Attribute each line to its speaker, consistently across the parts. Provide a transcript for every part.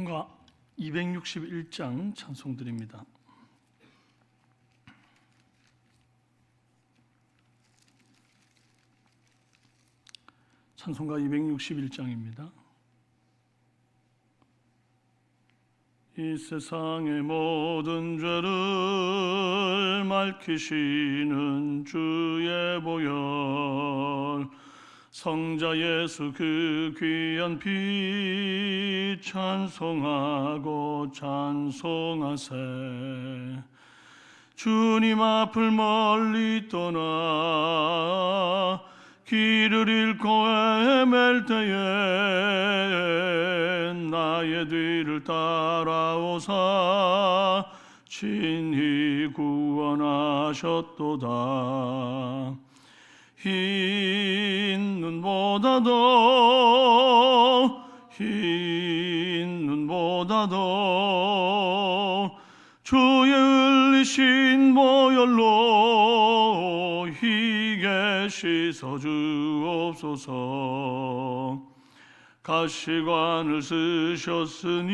Speaker 1: 찬송가 261장 찬송드립니다. 찬송가 261장입니다. 이 세상의 모든 죄를 맑히시는 주의 보혈, 성자 예수 그 귀한 피 찬송하고 찬송하세. 주님 앞을 멀리 떠나 길을 잃고 헤맬 때에 나의 뒤를 따라오사 친히 구원하셨도다. 흰 눈보다도 주의 흘리신 보혈로 희게 씻어 주옵소서. 가시관을 쓰셨으니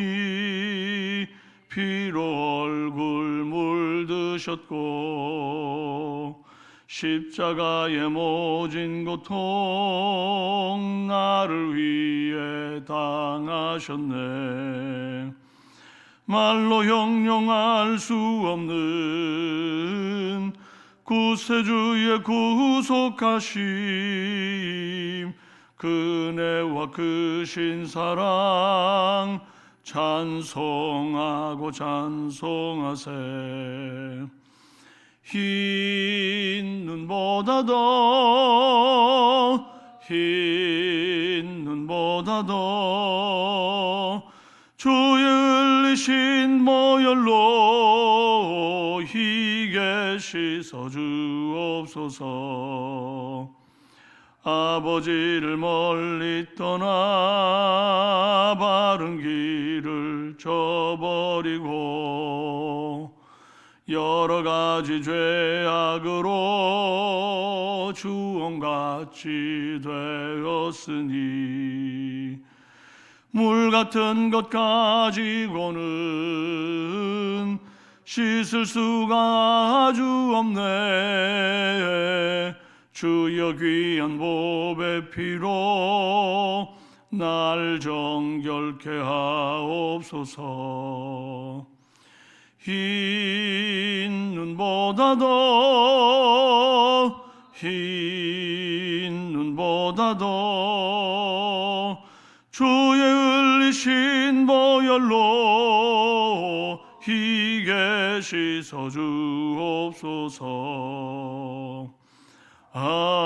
Speaker 1: 피로 얼굴 물드셨고 십자가의 모진 고통 나를 위해 당하셨네. 말로 형용할 수 없는 구세주의 구속하심, 그네와 크신 사랑 찬송하고 찬송하세. 흰 눈보다도 주의 흘리신 보혈로 희게 씻어 주옵소서. 아버지를 멀리 떠나 바른 길을 저버리고 여러 가지 죄악으로 주홍같이 되었으니 물 같은 것 가지고는 씻을 수가 아주 없네. 주여 귀한 보배 피로 날 정결케 하옵소서. 흰 눈보다도 주의 흘리신 보혈로 희게 씻어 주옵소서. 아멘.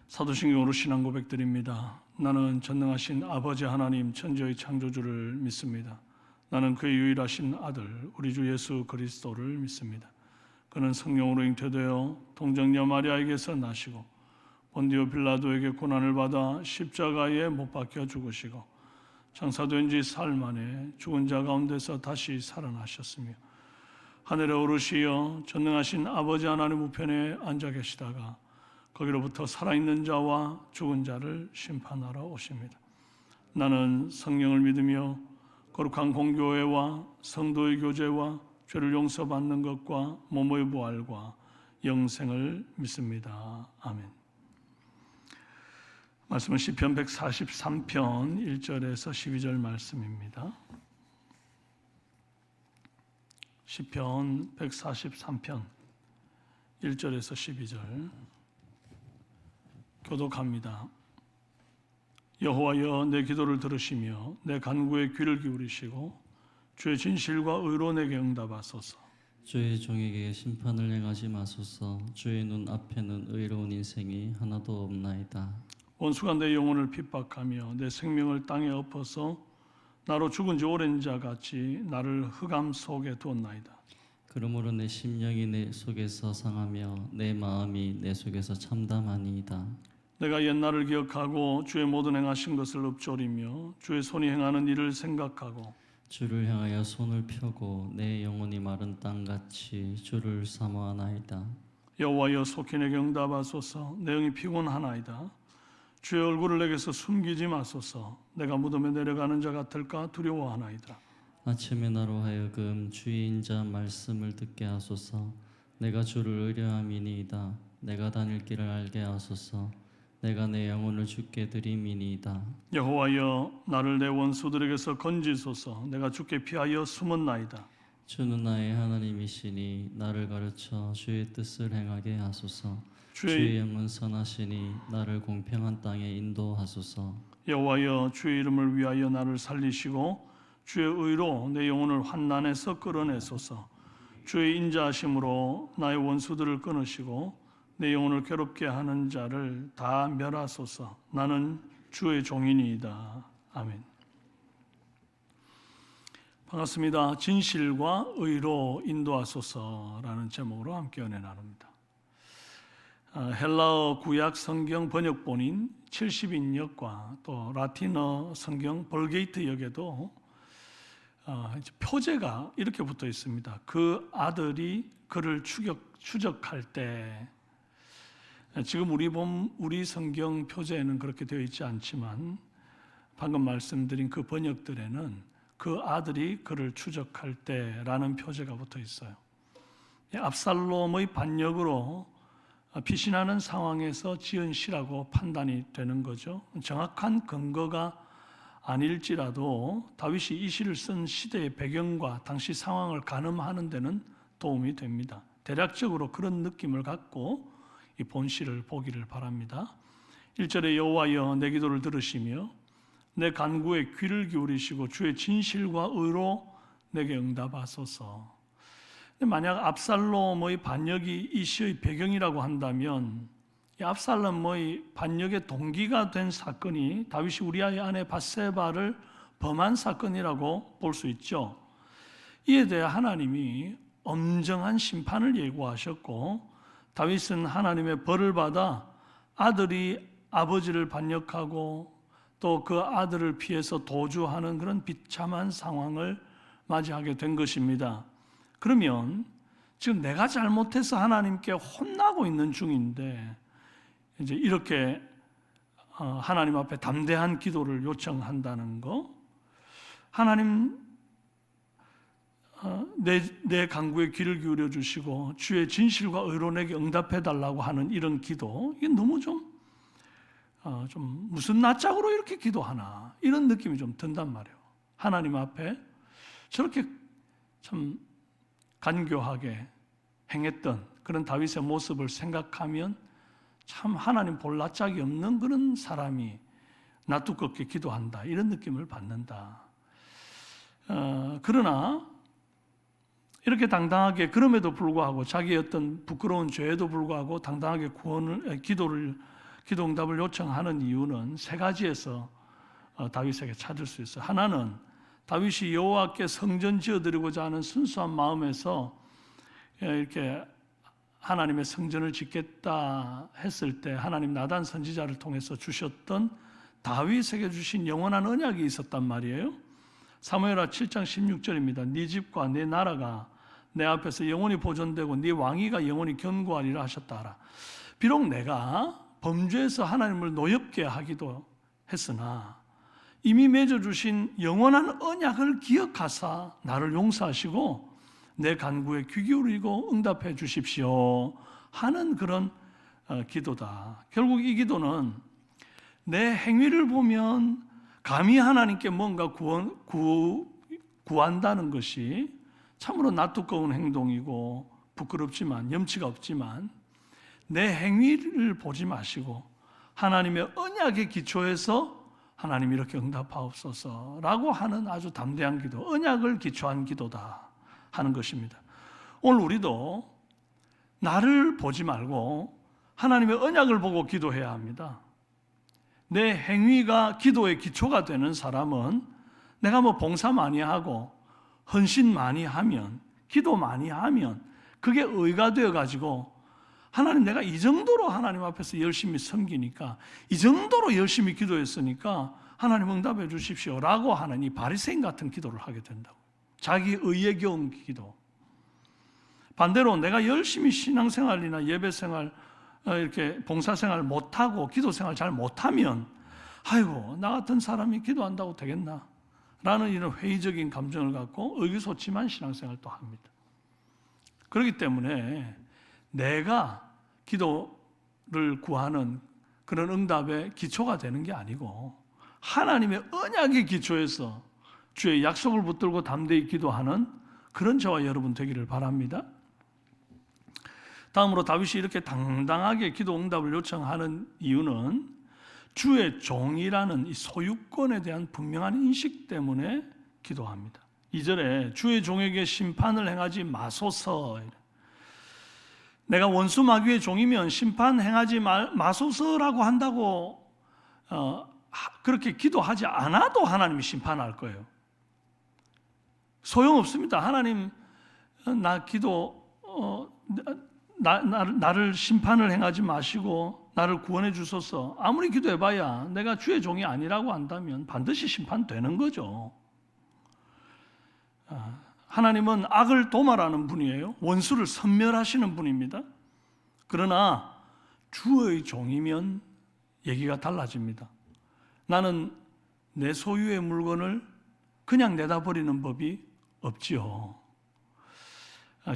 Speaker 1: 사도신경으로 신앙 고백드립니다. 나는 전능하신 아버지 하나님 천지의 창조주를 믿습니다. 나는 그의 유일하신 아들 우리 주 예수 그리스도를 믿습니다. 그는 성령으로 잉태되어 동정녀 마리아에게서 나시고 본디오 빌라도에게 고난을 받아 십자가에 못 박혀 죽으시고 장사된 지 사흘 만에 죽은 자 가운데서 다시 살아나셨으며 하늘에 오르시어 전능하신 아버지 하나님 우편에 앉아 계시다가 거기로부터 살아있는 자와 죽은 자를 심판하러 오십니다. 나는 성령을 믿으며 거룩한 공교회와 성도의 교제와 죄를 용서받는 것과 몸의 부활과 영생을 믿습니다. 아멘. 말씀은 시편 143편 1절에서 12절 말씀입니다. 시편 143편 1절에서 12절 교독합니다. 여호와여 내 기도를 들으시며 내 간구에 귀를 기울이시고 주의 진실과 의로 내게 응답하소서.
Speaker 2: 주의 종에게 심판을 행하지 마소서. 주의 눈 앞에는 의로운 인생이 하나도 없나이다.
Speaker 1: 원수가 내 영혼을 핍박하며 내 생명을 땅에 엎어서 나로 죽은 지 오랜 자 같이 나를 흑암 속에 두었나이다.
Speaker 2: 그러므로 내 심령이 내 속에서 상하며 내 마음이 내 속에서 참담하니이다.
Speaker 1: 내가 옛날을 기억하고 주의 모든 행하신 것을 읊조리며 주의 손이 행하는 일을 생각하고
Speaker 2: 주를 향하여 손을 펴고 내 영혼이 마른 땅같이 주를 사모하나이다.
Speaker 1: 여호와여 속히 내게 응답하소서. 내 영이 피곤하나이다. 주의 얼굴을 내게서 숨기지 마소서. 내가 무덤에 내려가는 자 같을까 두려워하나이다.
Speaker 2: 아침에 나로 하여금 주의 인자 말씀을 듣게 하소서. 내가 주를 의뢰함이니이다. 내가 다닐 길을 알게 하소서. 내가 내 영혼을 주께 드림이니이다.
Speaker 1: 여호와여 나를 내 원수들에게서 건지소서. 내가 주께 피하여 숨었나이다.
Speaker 2: 주는 나의 하나님이시니 나를 가르쳐 주의 뜻을 행하게 하소서.
Speaker 1: 주의
Speaker 2: 주의 영은 선하시니 나를 공평한 땅에 인도하소서.
Speaker 1: 여호와여 주의 이름을 위하여 나를 살리시고 주의 의로 내 영혼을 환난에서 끌어내소서. 주의 인자하심으로 나의 원수들을 끊으시고 내 영혼을 괴롭게 하는 자를 다 멸하소서. 나는 주의 종이니이다. 아멘. 반갑습니다. 진실과 의로 인도하소서라는 제목으로 함께 은혜 나눕니다. 헬라어 구약 성경 번역본인 70인역과 또 라틴어 성경 벌게이트 역에도 표제가 이렇게 붙어 있습니다. 그 아들이 그를 추적할 때, 지금 우리 성경 표제에는 그렇게 되어 있지 않지만 방금 말씀드린 그 번역들에는 그 아들이 그를 추적할 때라는 표제가 붙어 있어요. 압살롬의 반역으로 피신하는 상황에서 지은 시라고 판단이 되는 거죠. 정확한 근거가 아닐지라도 다윗이 이 시를 쓴 시대의 배경과 당시 상황을 가늠하는 데는 도움이 됩니다. 대략적으로 그런 느낌을 갖고 이 본시를 보기를 바랍니다. 1절에 여호와여 내 기도를 들으시며 내 간구에 귀를 기울이시고 주의 진실과 의로 내게 응답하소서. 만약 압살롬의 반역이 이 시의 배경이라고 한다면 이 압살롬의 반역의 동기가 된 사건이 다윗이 우리아의 아내 밧세바를 범한 사건이라고 볼 수 있죠. 이에 대해 하나님이 엄정한 심판을 예고하셨고 다윗은 하나님의 벌을 받아 아들이 아버지를 반역하고 또 그 아들을 피해서 도주하는 그런 비참한 상황을 맞이하게 된 것입니다. 그러면 지금 내가 잘못해서 하나님께 혼나고 있는 중인데 이제 이렇게 하나님 앞에 담대한 기도를 요청한다는 거, 하나님 내 간구에 귀를 기울여 주시고 주의 진실과 의로 내게 응답해 달라고 하는 이런 기도, 이게 너무 좀 무슨 낯짝으로 이렇게 기도하나 이런 느낌이 좀 든단 말이에요. 하나님 앞에 저렇게 참 간교하게 행했던 그런 다윗의 모습을 생각하면 참 하나님 볼 낯짝이 없는 그런 사람이 낯두껍게 기도한다 이런 느낌을 받는다. 그러나 이렇게 당당하게, 그럼에도 불구하고 자기의 어떤 부끄러운 죄에도 불구하고 당당하게 기도 응답을 요청하는 이유는 세 가지에서 다윗에게 찾을 수 있어요. 하나는 다윗이 여호와께 성전 지어드리고자 하는 순수한 마음에서 이렇게 하나님의 성전을 짓겠다 했을 때 하나님 나단 선지자를 통해서 주셨던 다윗에게 주신 영원한 언약이 있었단 말이에요. 사무엘하 7장 16절입니다. 네 집과 네 나라가 내 앞에서 영원히 보존되고 네 왕위가 영원히 견고하리라 하셨다 하라. 비록 내가 범죄에서 하나님을 노엽게 하기도 했으나 이미 맺어주신 영원한 언약을 기억하사 나를 용서하시고 내 간구에 귀 기울이고 응답해 주십시오 하는 그런 기도다. 결국 이 기도는 내 행위를 보면 감히 하나님께 뭔가 구한다는 것이 참으로 낯두꺼운 행동이고 부끄럽지만 염치가 없지만 내 행위를 보지 마시고 하나님의 언약에 기초해서 하나님 이렇게 응답하옵소서라고 하는 아주 담대한 기도, 언약을 기초한 기도다 하는 것입니다. 오늘 우리도 나를 보지 말고 하나님의 언약을 보고 기도해야 합니다. 내 행위가 기도의 기초가 되는 사람은 내가 뭐 봉사 많이 하고 헌신 많이 하면, 기도 많이 하면 그게 의가 되어가지고 하나님 내가 이 정도로 하나님 앞에서 열심히 섬기니까, 이 정도로 열심히 기도했으니까 하나님 응답해 주십시오라고 하는 이 바리새인 같은 기도를 하게 된다고. 자기 의에 겨운 기도. 반대로 내가 열심히 신앙생활이나 예배생활, 이렇게 봉사생활 못하고 기도생활 잘 못하면 아이고 나 같은 사람이 기도한다고 되겠나 라는 이런 회의적인 감정을 갖고 의기소침한 신앙생활도 합니다. 그렇기 때문에 내가 기도를 구하는 그런 응답의 기초가 되는 게 아니고 하나님의 언약의 기초에서 주의 약속을 붙들고 담대히 기도하는 그런 저와 여러분 되기를 바랍니다. 다음으로 다윗이 이렇게 당당하게 기도 응답을 요청하는 이유는 주의 종이라는 이 소유권에 대한 분명한 인식 때문에 기도합니다. 2절에 주의 종에게 심판을 행하지 마소서. 내가 원수 마귀의 종이면 심판 행하지 마소서라고 한다고 그렇게 기도하지 않아도 하나님이 심판할 거예요. 소용없습니다. 하나님 나를 심판을 행하지 마시고 나를 구원해 주소서. 아무리 기도해봐야 내가 주의 종이 아니라고 한다면 반드시 심판되는 거죠. 하나님은 악을 도말하는 분이에요. 원수를 섬멸하시는 분입니다. 그러나 주의 종이면 얘기가 달라집니다. 나는 내 소유의 물건을 그냥 내다 버리는 법이 없지요.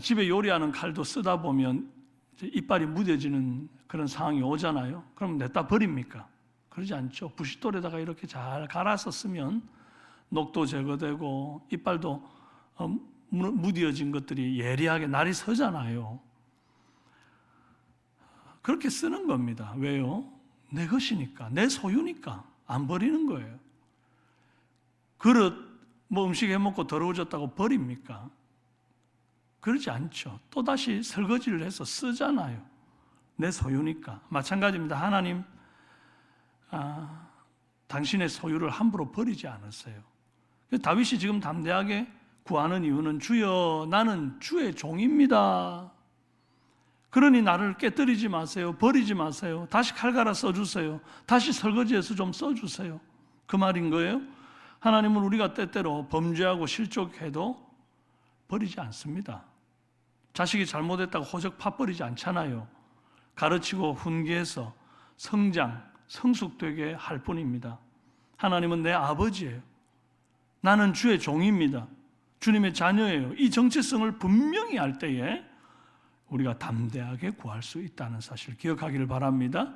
Speaker 1: 집에 요리하는 칼도 쓰다 보면 이빨이 무뎌지는 그런 상황이 오잖아요. 그럼 냈다 버립니까? 그러지 않죠. 부싯돌에다가 이렇게 잘 갈아서 쓰면 녹도 제거되고 이빨도 무뎌진 것들이 예리하게 날이 서잖아요. 그렇게 쓰는 겁니다. 왜요? 내 것이니까, 내 소유니까 안 버리는 거예요. 그릇 음식 해먹고 더러워졌다고 버립니까? 그러지 않죠. 또다시 설거지를 해서 쓰잖아요. 내 소유니까. 마찬가지입니다. 하나님 당신의 소유를 함부로 버리지 않았어요. 다윗이 지금 담대하게 구하는 이유는 주여 나는 주의 종입니다. 그러니 나를 깨뜨리지 마세요. 버리지 마세요. 다시 칼 갈아 써주세요. 다시 설거지해서 좀 써주세요. 그 말인 거예요. 하나님은 우리가 때때로 범죄하고 실족해도 버리지 않습니다. 자식이 잘못했다고 호적 파버리지 않잖아요. 가르치고 훈계해서 성장, 성숙되게 할 뿐입니다. 하나님은 내 아버지예요. 나는 주의 종입니다. 주님의 자녀예요. 이 정체성을 분명히 알 때에 우리가 담대하게 구할 수 있다는 사실을 기억하기를 바랍니다.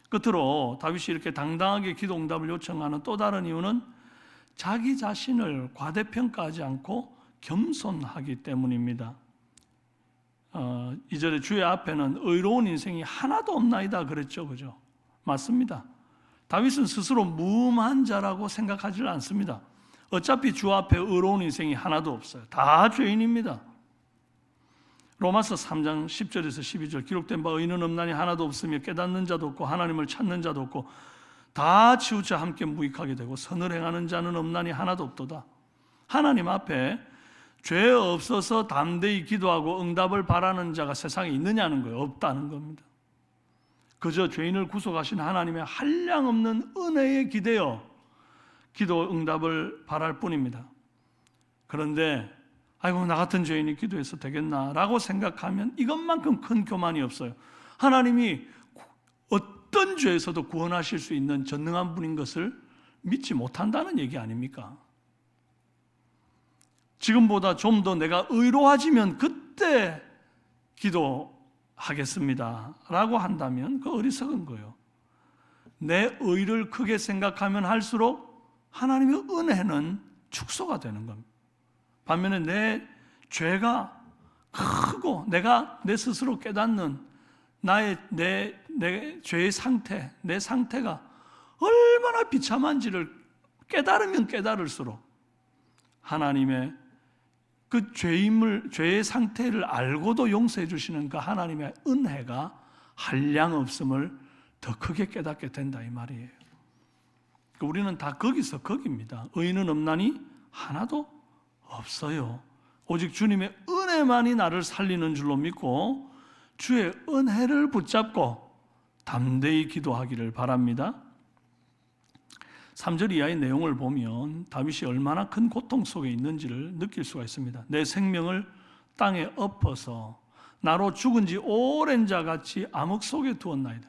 Speaker 1: 끝으로 다윗이 이렇게 당당하게 기도 응답을 요청하는 또 다른 이유는 자기 자신을 과대평가하지 않고 겸손하기 때문입니다. 2절에 주의 앞에는 의로운 인생이 하나도 없나이다 그랬죠. 그죠? 맞습니다. 다윗은 스스로 무음한 자라고 생각하지 않습니다. 어차피 주 앞에 의로운 인생이 하나도 없어요. 다 죄인입니다. 로마서 3장 10절에서 12절 기록된 바 의인은 없나니 하나도 없으며 깨닫는 자도 없고 하나님을 찾는 자도 없고 다 치우쳐 함께 무익하게 되고 선을 행하는 자는 없나니 하나도 없도다. 하나님 앞에 죄 없어서 담대히 기도하고 응답을 바라는 자가 세상에 있느냐는 거예요. 없다는 겁니다. 그저 죄인을 구속하신 하나님의 한량없는 은혜에 기대어 기도 응답을 바랄 뿐입니다. 그런데 아이고 나 같은 죄인이 기도해서 되겠나라고 생각하면 이것만큼 큰 교만이 없어요. 하나님이 어떤 죄에서도 구원하실 수 있는 전능한 분인 것을 믿지 못한다는 얘기 아닙니까? 지금보다 좀 더 내가 의로워지면 그때 기도하겠습니다 라고 한다면 그 어리석은 거예요. 내 의를 크게 생각하면 할수록 하나님의 은혜는 축소가 되는 겁니다. 반면에 내 죄가 크고 내가 내 스스로 깨닫는 내 죄의 상태, 내 상태가 얼마나 비참한지를 깨달으면 깨달을수록 하나님의 그 죄의 상태를 알고도 용서해 주시는 그 하나님의 은혜가 한량없음을 더 크게 깨닫게 된다 이 말이에요. 우리는 다 거기서 거기입니다. 의인은 없나니 하나도 없어요. 오직 주님의 은혜만이 나를 살리는 줄로 믿고 주의 은혜를 붙잡고 담대히 기도하기를 바랍니다. 3절 이하의 내용을 보면 다윗이 얼마나 큰 고통 속에 있는지를 느낄 수가 있습니다. 내 생명을 땅에 엎어서 나로 죽은 지 오랜 자 같이 암흑 속에 두었나이다.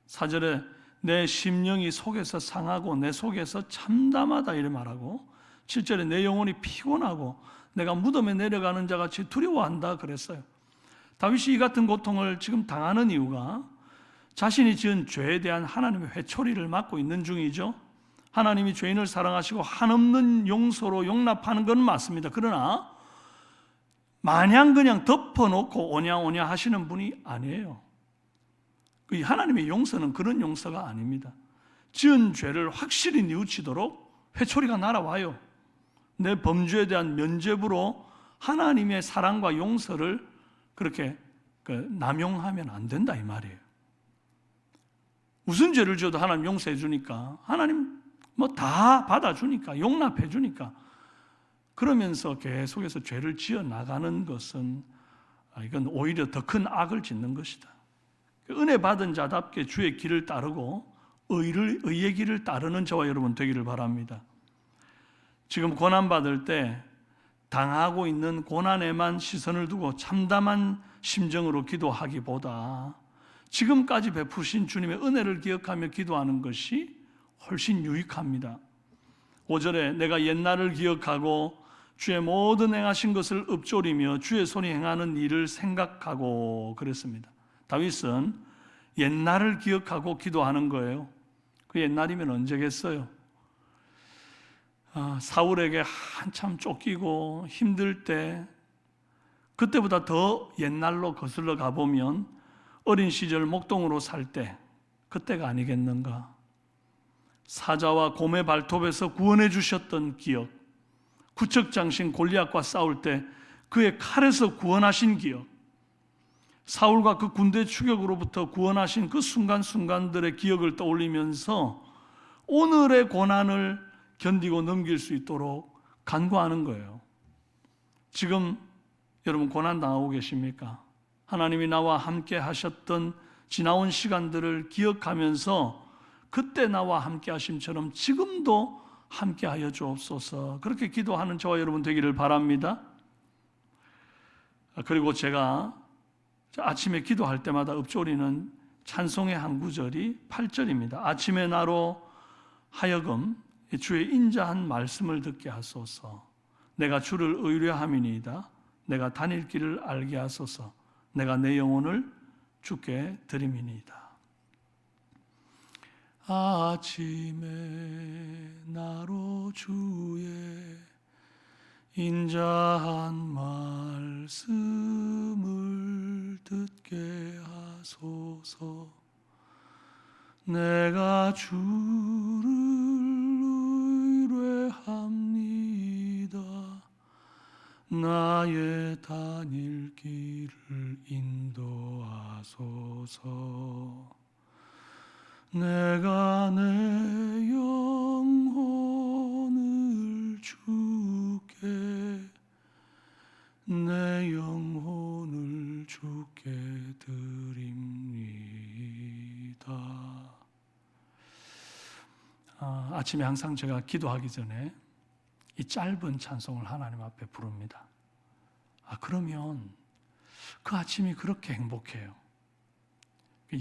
Speaker 1: 4절에 내 심령이 속에서 상하고 내 속에서 참담하다 이래 말하고, 7절에 내 영혼이 피곤하고 내가 무덤에 내려가는 자 같이 두려워한다 그랬어요. 다윗이 이 같은 고통을 지금 당하는 이유가 자신이 지은 죄에 대한 하나님의 회초리를 맞고 있는 중이죠. 하나님이 죄인을 사랑하시고 한없는 용서로 용납하는 건 맞습니다. 그러나 마냥 그냥 덮어놓고 오냐오냐 하시는 분이 아니에요. 하나님의 용서는 그런 용서가 아닙니다. 지은 죄를 확실히 뉘우치도록 회초리가 날아와요. 내 범죄에 대한 면죄부로 하나님의 사랑과 용서를 그렇게 남용하면 안 된다 이 말이에요. 무슨 죄를 지어도 하나님 용서해 주니까, 하나님 뭐 다 받아주니까, 용납해 주니까, 그러면서 계속해서 죄를 지어 나가는 것은 이건 오히려 더 큰 악을 짓는 것이다. 은혜 받은 자답게 주의 길을 따르고 의의 길을 따르는 저와 여러분 되기를 바랍니다. 지금 고난받을 때 당하고 있는 고난에만 시선을 두고 참담한 심정으로 기도하기보다 지금까지 베푸신 주님의 은혜를 기억하며 기도하는 것이 훨씬 유익합니다. 5절에 내가 옛날을 기억하고 주의 모든 행하신 것을 읊조리며 주의 손이 행하는 일을 생각하고 그랬습니다. 다윗은 옛날을 기억하고 기도하는 거예요. 그 옛날이면 언제겠어요? 사울에게 한참 쫓기고 힘들 때, 그때보다 더 옛날로 거슬러 가보면 어린 시절 목동으로 살 때, 그때가 아니겠는가? 사자와 곰의 발톱에서 구원해 주셨던 기억, 구척장신 골리앗과 싸울 때 그의 칼에서 구원하신 기억, 사울과 그 군대 추격으로부터 구원하신 그 순간순간들의 기억을 떠올리면서 오늘의 고난을 견디고 넘길 수 있도록 간구하는 거예요. 지금 여러분 고난 당하고 계십니까? 하나님이 나와 함께 하셨던 지나온 시간들을 기억하면서 그때 나와 함께 하심처럼 지금도 함께 하여 주옵소서, 그렇게 기도하는 저와 여러분 되기를 바랍니다. 그리고 제가 아침에 기도할 때마다 읊조리는 찬송의 한 구절이 8절입니다. 아침에 나로 하여금 주의 인자한 말씀을 듣게 하소서. 내가 주를 의뢰함이니이다. 내가 다닐 길을 알게 하소서. 내가 내 영혼을 주께 드림이니이다. 아침에 나로 주의 인자한 말씀을 듣게 하소서. 내가 주를 의뢰합니다. 나의 다닐 길을 인도하소서. 내가 내 영혼을 주께, 내 영혼을 주께 드립니다. 아침에 항상 제가 기도하기 전에 이 짧은 찬송을 하나님 앞에 부릅니다. 그러면 그 아침이 그렇게 행복해요.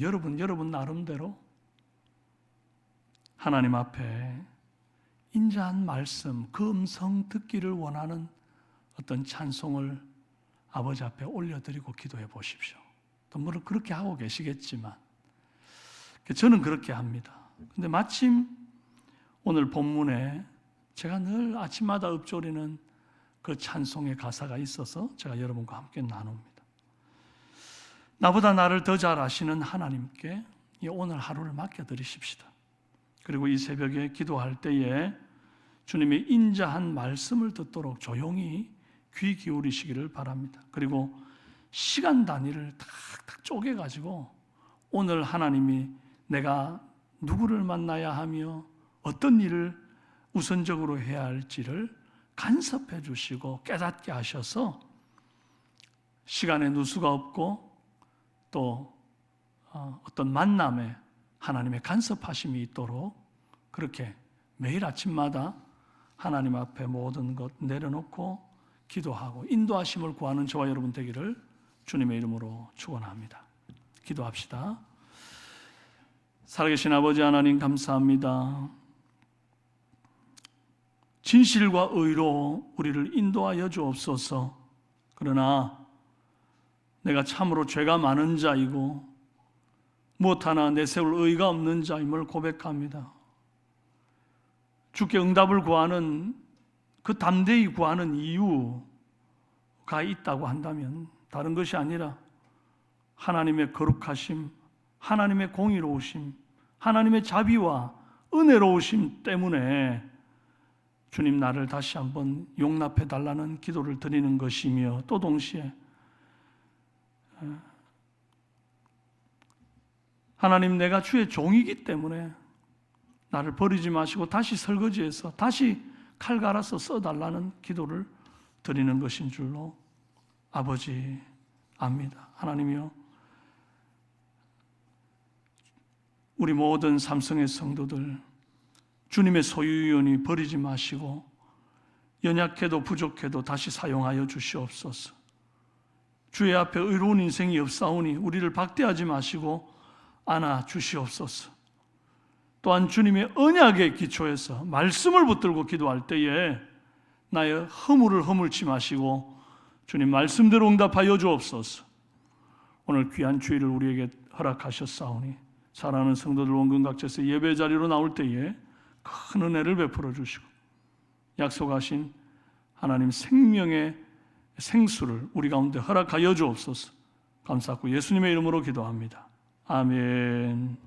Speaker 1: 여러분 나름대로 하나님 앞에 인자한 말씀, 그 음성 듣기를 원하는 어떤 찬송을 아버지 앞에 올려드리고 기도해 보십시오. 또 물론 그렇게 하고 계시겠지만 저는 그렇게 합니다. 근데 마침 오늘 본문에 제가 늘 아침마다 읊조리는 그 찬송의 가사가 있어서 제가 여러분과 함께 나눕니다. 나보다 나를 더 잘 아시는 하나님께 이 오늘 하루를 맡겨드리십시다. 그리고 이 새벽에 기도할 때에 주님의 인자한 말씀을 듣도록 조용히 귀 기울이시기를 바랍니다. 그리고 시간 단위를 탁탁 쪼개가지고 오늘 하나님이 내가 누구를 만나야 하며 어떤 일을 우선적으로 해야 할지를 간섭해 주시고 깨닫게 하셔서 시간에 누수가 없고 또 어떤 만남에 하나님의 간섭하심이 있도록 그렇게 매일 아침마다 하나님 앞에 모든 것 내려놓고 기도하고 인도하심을 구하는 저와 여러분 되기를 주님의 이름으로 축원합니다. 기도합시다. 살아계신 아버지 하나님 감사합니다. 진실과 의로 우리를 인도하여 주옵소서. 그러나 내가 참으로 죄가 많은 자이고 무엇 하나 내세울 의가 없는 자임을 고백합니다. 주께 응답을 구하는 그 담대히 구하는 이유가 있다고 한다면 다른 것이 아니라 하나님의 거룩하심, 하나님의 공의로우심, 하나님의 자비와 은혜로우심 때문에 주님 나를 다시 한번 용납해 달라는 기도를 드리는 것이며 또 동시에 하나님 내가 주의 종이기 때문에 나를 버리지 마시고 다시 설거지해서 다시 칼 갈아서 써달라는 기도를 드리는 것인 줄로 아버지 압니다. 하나님이여, 우리 모든 삼성의 성도들 주님의 소유원이 버리지 마시고 연약해도 부족해도 다시 사용하여 주시옵소서. 주의 앞에 의로운 인생이 없사오니 우리를 박대하지 마시고 안아 주시옵소서. 또한 주님의 언약에 기초해서 말씀을 붙들고 기도할 때에 나의 허물을 허물치 마시고 주님 말씀대로 응답하여 주옵소서. 오늘 귀한 주일을 우리에게 허락하셨사오니 사랑하는 성도들 원근각지에서 예배 자리로 나올 때에 큰 은혜를 베풀어 주시고 약속하신 하나님 생명의 생수를 우리 가운데 허락하여 주옵소서. 감사하고 예수님의 이름으로 기도합니다. 아멘.